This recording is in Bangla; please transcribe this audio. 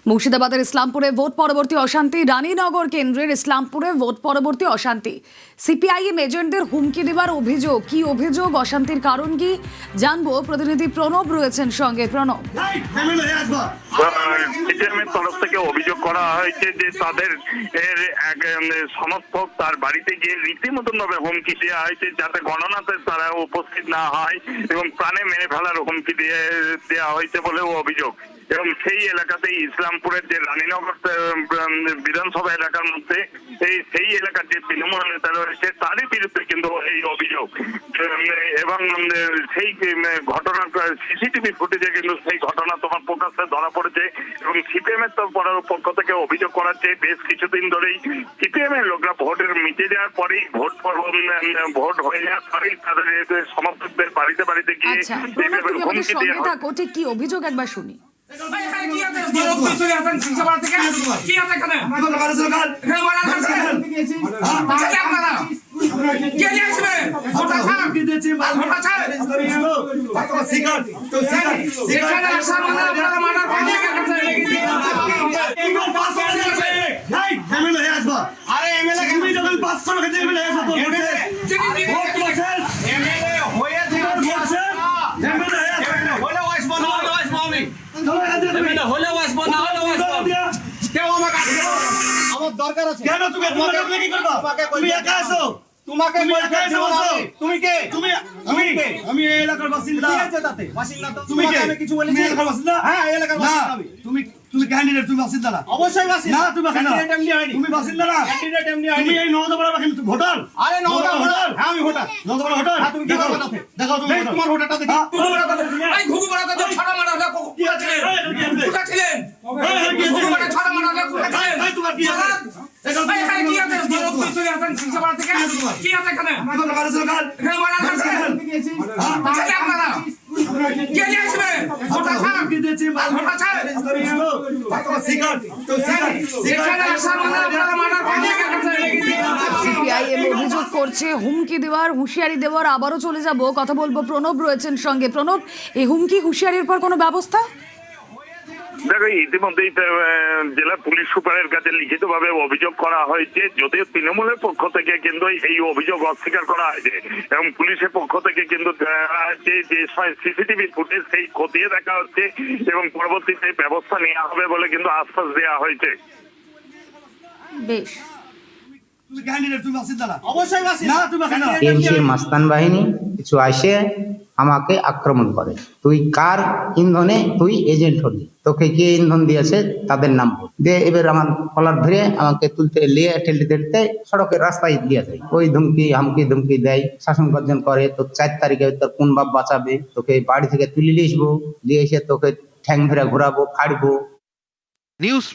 মুর্শিদাবাদের ইসলামপুরে ভোট পরবর্তী অশান্তি। রানীনগর কেন্দ্রের ইসলামপুরে ভোট পরবর্তী অশান্তি। সিপিআইএম এজেন্টদের হুমকি দেওয়ার অভিযোগ। কি অভিযোগ, অশান্তির কারণ কি জানবো। প্রতিনিধি প্রণব রয়েছেন সঙ্গে। প্রণব, সিপিএমের তরফ থেকে অভিযোগ করা হয়েছে যে তাদের সমর্থক তার বাড়িতে গিয়ে রীতিমতন ভাবে হুমকি দেওয়া হয়েছে যাতে গণনাতে তারা উপস্থিত না হয় এবং প্রাণে মেরে ফেলার হুমকি দেওয়া হয়েছে বলেও অভিযোগ। এবং সেই এলাকাতেই ইসলামপুরের যে রানীনগর বিধানসভা এলাকার মধ্যে সেই এলাকার যে তৃণমূল নেতা রয়েছে তারই বিরুদ্ধে কিন্তু এই অভিযোগ। এবং সেই ঘটনা সিসিটিভি ফুটেজে কিন্তু সেই ঘটনা তোমার প্রকাশ্যে ধরা পড়েছে। এবং সিপিএম এর পক্ষ থেকে অভিযোগ করাচ্ছে বেশ কিছুদিন ধরেই সিপিএম এর লোকরা ভোটের মিটে যাওয়ার পরেই ভোট হয়ে যাওয়ার পরেই তাদের সমর্থকদের বাড়িতে বাড়িতে গিয়ে হুমকি দেওয়া। ঠিক কি অভিযোগ একবার শুনি। দরকার আছে কেন তুমি কি করবা? তুমি একা আছো? তুমি কে? আমি এই এলাকার বাসিন্দা। কি আছে তাতে? বাসিন্দা তো তুমি কে? আমি কিছু বলেছি? তুমি এলাকার বাসিন্দা? হ্যাঁ, এই এলাকার বাসিন্দা আমি। তুমি ক্যান্ডিডেট, তুমি বাসিন্দা না? অবশ্যই বাসিন্দা। না, তুমি বাসিন্দা না। ক্যান্ডিডেট এমনি হয়নি। তুমি বাসিন্দা না? ক্যান্ডিডেট এমনি হয়নি। তুমি এই নওদাপাড়া বাসিন্দা, তুমি ভোটার? আরে নওদা ভোটার। হ্যাঁ, আমি ভোটার। নওদাপাড়া ভোটার? হ্যাঁ, তুমি কি দেখাও, ভোটার? দেখাও তুমি ভোটার। তোমার ভোটারটা দেখি। ঘুঘু বড়াটা এই ঘুঘু বড়াটা তো ছড়া মারা হলো কোথা ছিলেন? কোথা ছিলেন? ঘুঘু বড়া ছড়া মারা হলো কোথা ছিলেন? এই তোমার কি আছে? এখানে কি আছে? বড় চলে আসেন সিংহাবাড়া থেকে। কি আছে এখানে? তোমার কাছে সরকার? এখানে মারা আছে। কি আপনারা? কে নিয়ে আসবে? ভোটার ছাড়। কি দিয়েছি? ভোটার ছাড়। সিপিআইএম অভিযোগ করছে হুমকি দেওয়ার, হুঁশিয়ারি দেওয়ার। আবারও চলে যাব, কথা বলবো। প্রণব রয়েছেন সঙ্গে। প্রণব, এই হুমকি হুঁশিয়ারির পর কোনো ব্যবস্থা? দেখো, ইতিমধ্যেই জেলা পুলিশ সুপারের কাছে লিখিতভাবে অভিযোগ করা হয়েছে, যদিও তৃণমূলের পক্ষ থেকে কিন্তু এই অভিযোগ অস্বীকার করা হয়েছে এবং পুলিশের পক্ষ থেকে কিন্তু যে সিসিটিভি ফুটেজ সেই খতিয়ে দেখা হচ্ছে এবং পরবর্তীতে ব্যবস্থা নেওয়া হবে বলে কিন্তু আশ্বাস দেওয়া হয়েছে। বেশ, তুমি ক্যান্ডিডেট, তুমি বাসিন্দা না? অবশ্যই বাসিন্দা। না, তুমি বাসিন্দা না? টিএমসির মাস্তান বাহিনী কিছু আসে আমাকে আক্রমণ করে। তুই কার ইন্ধনে তুই এজেন্ট হলি? তোকে কে ইন্ধন দিয়েছে তাদের নাম বল। দিয়ে এবার আমার কলার ধরে আমাকে তুলতে নিয়ে ঠেলতে সড়কের রাস্তায় দিয়ে যায়। ওই ধমকি দেয়, শাসন গর্জন করে। তো 4 তারিখে তোর কোন বাপ বাঁচাবে? তোকে বাড়ি থেকে তুলে নিয়ে আসবো, নিয়ে এসে তোকে ঠ্যাং ধরে ঘোরাবো, ফাড়বো। নিউজ